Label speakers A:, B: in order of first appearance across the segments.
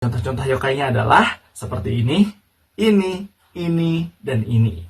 A: Contoh-contoh yokainya adalah seperti ini, dan ini.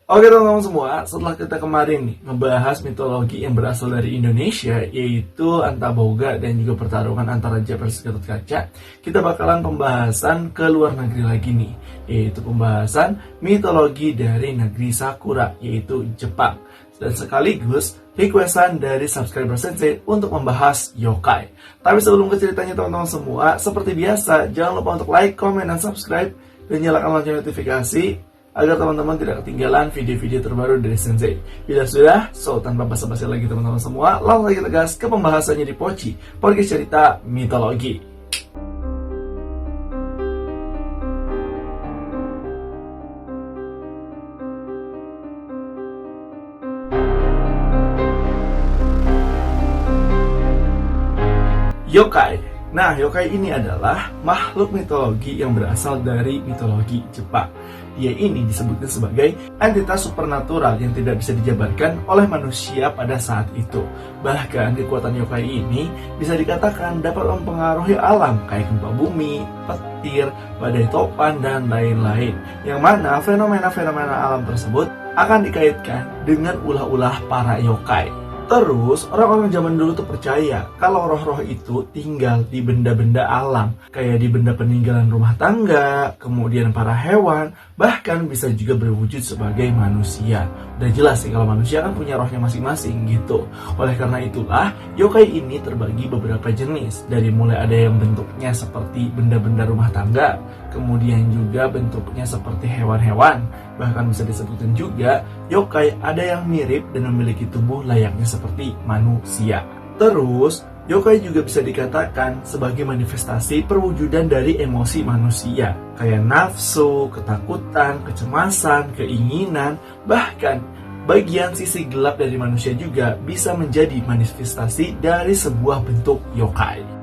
A: Oke teman-teman semua, setelah kita kemarin nih ngebahas mitologi yang berasal dari Indonesia, yaitu Antaboga dan juga pertarungan antara Raja versus Gatot Kaca, kita bakalan pembahasan ke luar negeri lagi nih, yaitu pembahasan mitologi dari negeri Sakura, yaitu Jepang. Dan sekaligus requestan dari subscriber Sensei untuk membahas yokai. Tapi sebelum ke ceritanya teman-teman semua, seperti biasa, jangan lupa untuk like, comment, dan subscribe, dan nyalakan lonceng notifikasi agar teman-teman tidak ketinggalan video-video terbaru dari Sensei. Bila sudah, tanpa basa-basi lagi teman-teman semua, langsung kita gas ke pembahasannya di Poci, podcast cerita mitologi. Yokai. Nah, yokai ini adalah makhluk mitologi yang berasal dari mitologi Jepang. Dia ini disebutkan sebagai entitas supernatural yang tidak bisa dijabarkan oleh manusia pada saat itu. Bahkan kekuatan yokai ini bisa dikatakan dapat mempengaruhi alam kayak gempa bumi, petir, badai topan, dan lain-lain. Yang mana fenomena-fenomena alam tersebut akan dikaitkan dengan ulah-ulah para yokai. Terus, orang-orang zaman dulu tuh percaya kalau roh-roh itu tinggal di benda-benda alam, kayak di benda peninggalan rumah tangga, kemudian para hewan, bahkan bisa juga berwujud sebagai manusia. Udah jelas sih kalau manusia kan punya rohnya masing-masing gitu. Oleh karena itulah, yokai ini terbagi beberapa jenis. Dari mulai ada yang bentuknya seperti benda-benda rumah tangga, kemudian juga bentuknya seperti hewan-hewan. Bahkan bisa disebutkan juga, yokai ada yang mirip dan memiliki tubuh layaknya seperti manusia. Terus, yokai juga bisa dikatakan sebagai manifestasi perwujudan dari emosi manusia, kayak nafsu, ketakutan, kecemasan, keinginan, bahkan bagian sisi gelap dari manusia juga bisa menjadi manifestasi dari sebuah bentuk yokai.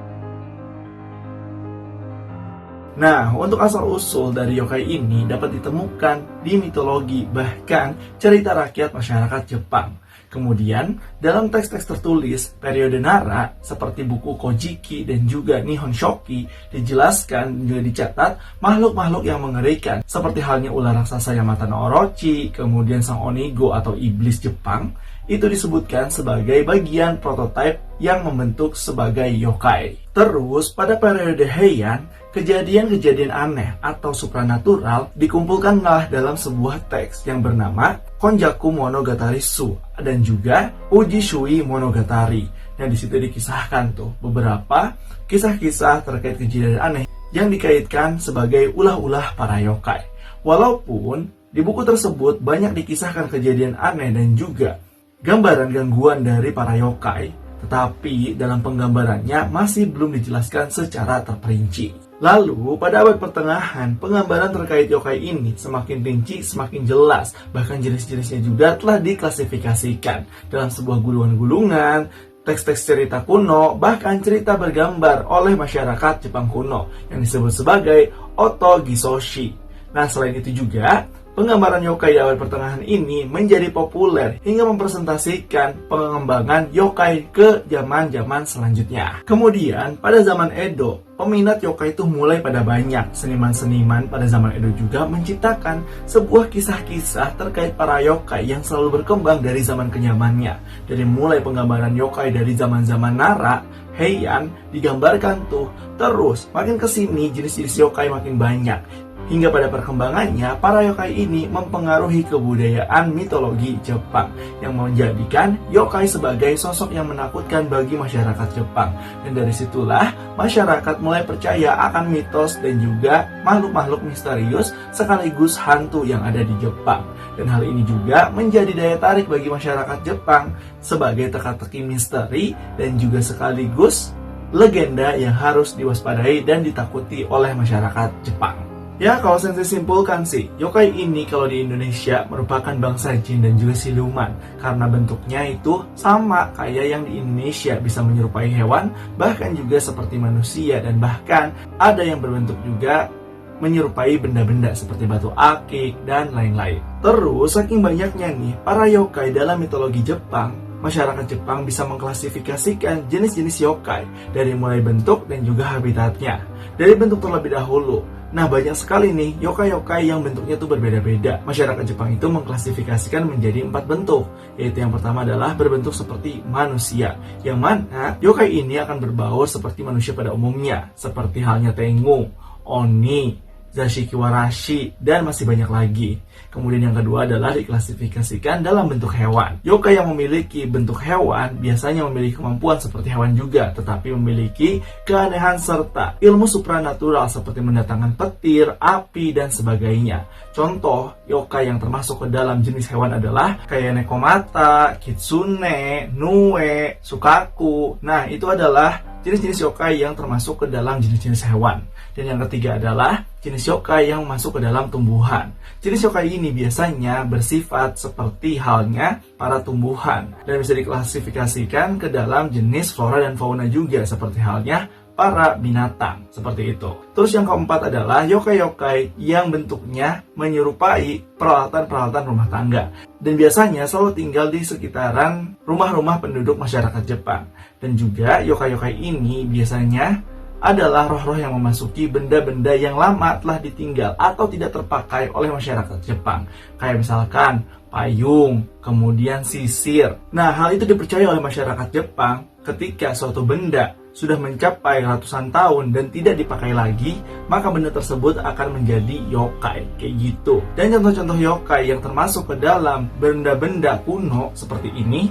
A: Nah, untuk asal-usul dari yokai ini dapat ditemukan di mitologi, bahkan cerita rakyat masyarakat Jepang. Kemudian, dalam teks-teks tertulis periode Nara, seperti buku Kojiki dan juga Nihon Shoki, dijelaskan juga dicatat makhluk-makhluk yang mengerikan, seperti halnya ular raksasa Yamata no Orochi, kemudian sang Onigo atau iblis Jepang, itu disebutkan sebagai bagian prototipe yang membentuk sebagai yokai. Terus, pada periode Heian, kejadian-kejadian aneh atau supranatural dikumpulkanlah dalam sebuah teks yang bernama Konjaku Monogatari Shu dan juga Uji Shui Monogatari. Dan di situ dikisahkan tuh beberapa kisah-kisah terkait kejadian aneh yang dikaitkan sebagai ulah-ulah para yokai. Walaupun di buku tersebut banyak dikisahkan kejadian aneh dan juga gambaran gangguan dari para yokai, tetapi dalam penggambarannya masih belum dijelaskan secara terperinci. Lalu, pada abad pertengahan, penggambaran terkait yokai ini semakin rinci, semakin jelas. Bahkan jenis-jenisnya juga telah diklasifikasikan dalam sebuah gulungan-gulungan, teks-teks cerita kuno, bahkan cerita bergambar oleh masyarakat Jepang kuno yang disebut sebagai Otogisoshi. Nah, selain itu juga, penggambaran yokai di abad pertengahan ini menjadi populer hingga mempresentasikan pengembangan yokai ke zaman-zaman selanjutnya. Kemudian, pada zaman Edo, peminat yokai itu mulai pada banyak. Seniman-seniman pada zaman Edo juga menciptakan sebuah kisah-kisah terkait para yokai yang selalu berkembang dari zaman ke zamannya. Dari mulai penggambaran yokai dari zaman-zaman Nara, Heian, digambarkan tuh. Terus, makin kesini jenis-jenis yokai makin banyak. Hingga pada perkembangannya, para yokai ini mempengaruhi kebudayaan mitologi Jepang yang menjadikan yokai sebagai sosok yang menakutkan bagi masyarakat Jepang. Dan dari situlah, masyarakat mulai percaya akan mitos dan juga makhluk-makhluk misterius sekaligus hantu yang ada di Jepang. Dan hal ini juga menjadi daya tarik bagi masyarakat Jepang sebagai teka-teki misteri dan juga sekaligus legenda yang harus diwaspadai dan ditakuti oleh masyarakat Jepang. Ya, kalau Sensei simpulkan sih, yokai ini kalau di Indonesia merupakan bangsa jin dan juga siluman. Karena bentuknya itu sama kayak yang di Indonesia, bisa menyerupai hewan, bahkan juga seperti manusia, dan bahkan ada yang berbentuk juga menyerupai benda-benda seperti batu akik dan lain-lain. Terus, saking banyaknya nih para yokai dalam mitologi Jepang, masyarakat Jepang bisa mengklasifikasikan jenis-jenis yokai dari mulai bentuk dan juga habitatnya. Dari bentuk terlebih dahulu. Nah, banyak sekali nih yokai-yokai yang bentuknya tuh berbeda-beda. Masyarakat Jepang itu mengklasifikasikan menjadi 4 bentuk, yaitu yang pertama adalah berbentuk seperti manusia, yang mana yokai ini akan berbaur seperti manusia pada umumnya, seperti halnya Tengu, Oni, Zashikiwarashi, dan masih banyak lagi. Kemudian yang kedua adalah diklasifikasikan dalam bentuk hewan. Yokai yang memiliki bentuk hewan biasanya memiliki kemampuan seperti hewan juga, tetapi memiliki keanehan serta ilmu supranatural seperti mendatangkan petir, api, dan sebagainya. Contoh yokai yang termasuk ke dalam jenis hewan adalah kayak Nekomata, Kitsune, Nue, Sukaku. Nah, itu adalah jenis-jenis yokai yang termasuk ke dalam jenis-jenis hewan. Dan yang ketiga adalah jenis yokai yang masuk ke dalam tumbuhan. Jenis yokai ini biasanya bersifat seperti halnya para tumbuhan dan bisa diklasifikasikan ke dalam jenis flora dan fauna juga seperti halnya para binatang, seperti itu. Terus yang keempat adalah yokai-yokai yang bentuknya menyerupai peralatan-peralatan rumah tangga dan biasanya selalu tinggal di sekitaran rumah-rumah penduduk masyarakat Jepang. Dan juga yokai-yokai ini biasanya adalah roh-roh yang memasuki benda-benda yang lama telah ditinggal atau tidak terpakai oleh masyarakat Jepang. Kayak misalkan payung, kemudian sisir. Nah, hal itu dipercaya oleh masyarakat Jepang ketika suatu benda sudah mencapai ratusan tahun dan tidak dipakai lagi, maka benda tersebut akan menjadi yokai, kayak gitu. Dan contoh-contoh yokai yang termasuk ke dalam benda-benda kuno seperti ini,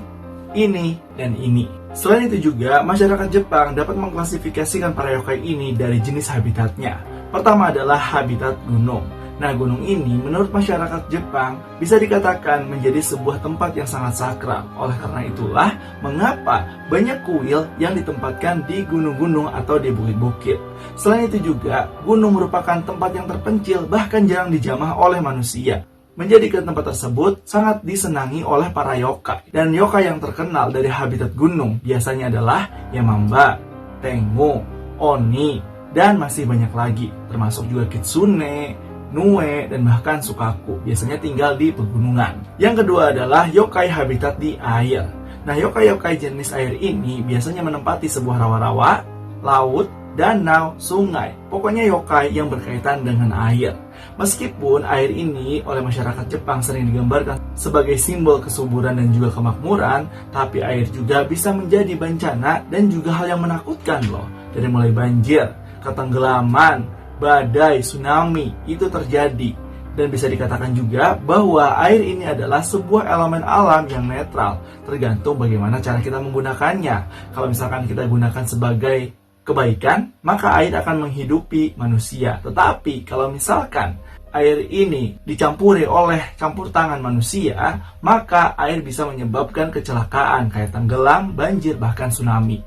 A: dan ini. Selain itu juga, masyarakat Jepang dapat mengklasifikasikan para yokai ini dari jenis habitatnya. Pertama adalah habitat gunung. Nah, gunung ini menurut masyarakat Jepang bisa dikatakan menjadi sebuah tempat yang sangat sakral. Oleh karena itulah, mengapa banyak kuil yang ditempatkan di gunung-gunung atau di bukit-bukit. Selain itu juga, gunung merupakan tempat yang terpencil bahkan jarang dijamah oleh manusia. Menjadikan tempat tersebut sangat disenangi oleh para yokai. Dan yokai yang terkenal dari habitat gunung biasanya adalah Yamamba, Tengu, Oni, dan masih banyak lagi. Termasuk juga Kitsune, Nue, dan bahkan Sukaku. Biasanya tinggal di pegunungan. Yang kedua adalah yokai habitat di air. Nah, yokai-yokai jenis air ini biasanya menempati sebuah rawa-rawa, laut, danau, sungai. Pokoknya yokai yang berkaitan dengan air. Meskipun air ini oleh masyarakat Jepang sering digambarkan sebagai simbol kesuburan dan juga kemakmuran, tapi air juga bisa menjadi bencana dan juga hal yang menakutkan loh. Dari mulai banjir, ketenggelaman, badai, tsunami, itu terjadi. Dan bisa dikatakan juga bahwa air ini adalah sebuah elemen alam yang netral, tergantung bagaimana cara kita menggunakannya. Kalau misalkan kita gunakan sebagai kebaikan, maka air akan menghidupi manusia. Tetapi kalau misalkan air ini dicampuri oleh campur tangan manusia, maka air bisa menyebabkan kecelakaan kayak tenggelam, banjir, bahkan tsunami.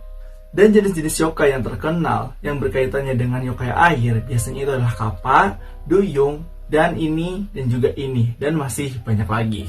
A: Dan jenis-jenis yokai yang terkenal yang berkaitannya dengan yokai air biasanya itu adalah kappa, duyung, dan ini, dan juga ini, dan masih banyak lagi.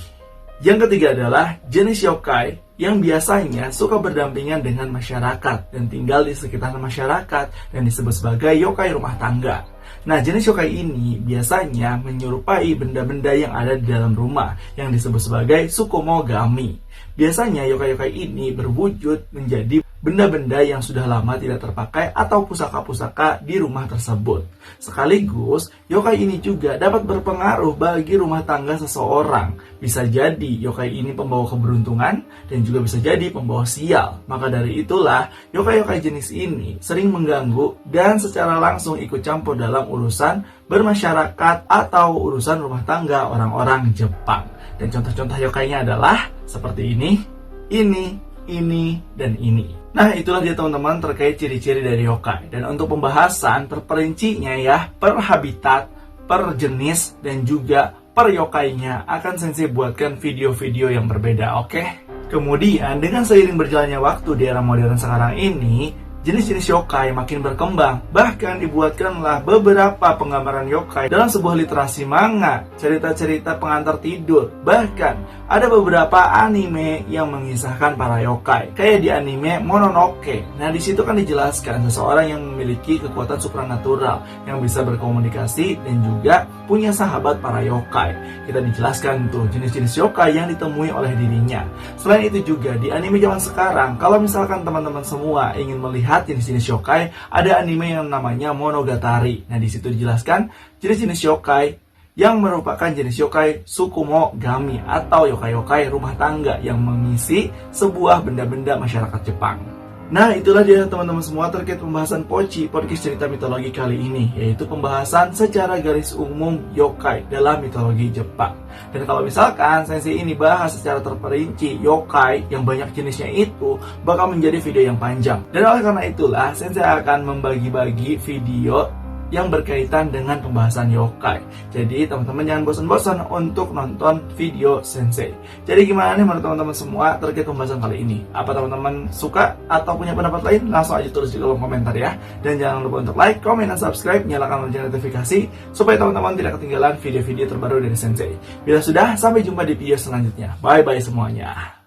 A: Yang ketiga adalah jenis yokai yang biasanya suka berdampingan dengan masyarakat dan tinggal di sekitar masyarakat dan disebut sebagai yokai rumah tangga. Nah, jenis yokai ini biasanya menyerupai benda-benda yang ada di dalam rumah yang disebut sebagai tsukumogami. Biasanya yokai-yokai ini berwujud menjadi benda-benda yang sudah lama tidak terpakai atau pusaka-pusaka di rumah tersebut. Sekaligus, yokai ini juga dapat berpengaruh bagi rumah tangga seseorang. Bisa jadi yokai ini pembawa keberuntungan dan juga bisa jadi pembawa sial. Maka dari itulah, yokai-yokai jenis ini sering mengganggu dan secara langsung ikut campur dalam urusan bermasyarakat atau urusan rumah tangga orang-orang Jepang. Dan contoh-contoh yokainya adalah seperti ini, dan ini. Nah, itulah dia teman-teman terkait ciri-ciri dari yokai. Dan untuk pembahasan terperincinya ya, per habitat, per jenis, dan juga per yokainya akan Sensei buatkan video-video yang berbeda, oke? Kemudian, dengan seiring berjalannya waktu di era modern sekarang ini, jenis-jenis yokai makin berkembang. Bahkan dibuatkanlah beberapa penggambaran yokai dalam sebuah literasi manga, cerita-cerita pengantar tidur. Bahkan ada beberapa anime yang mengisahkan para yokai, kayak di anime Mononoke. Nah, di situ kan dijelaskan seseorang yang memiliki kekuatan supranatural yang bisa berkomunikasi dan juga punya sahabat para yokai. Kita dijelaskan tuh jenis-jenis yokai yang ditemui oleh dirinya. Selain itu juga di anime zaman sekarang, kalau misalkan teman-teman semua ingin melihat jenis-jenis yokai, ada anime yang namanya Monogatari. Nah, di situ dijelaskan jenis-jenis yokai yang merupakan jenis yokai Sukumogami atau yokai-yokai rumah tangga yang mengisi sebuah benda-benda masyarakat Jepang. Nah, itulah dia teman-teman semua terkait pembahasan Pochi, podcast cerita mitologi kali ini, yaitu pembahasan secara garis umum yokai dalam mitologi Jepang. Dan kalau misalkan sensei ini bahas secara terperinci yokai yang banyak jenisnya itu bakal menjadi video yang panjang. Dan oleh karena itulah sensei akan membagi-bagi video yang berkaitan dengan pembahasan yokai. Jadi teman-teman jangan bosan-bosan untuk nonton video sensei. Jadi gimana nih menurut teman-teman semua terkait pembahasan kali ini? Apa teman-teman suka atau punya pendapat lain? Langsung aja tulis di kolom komentar ya. Dan jangan lupa untuk like, comment, dan subscribe, nyalakan lonceng notifikasi supaya teman-teman tidak ketinggalan video-video terbaru dari sensei. Bila sudah, sampai jumpa di video selanjutnya. Bye-bye semuanya.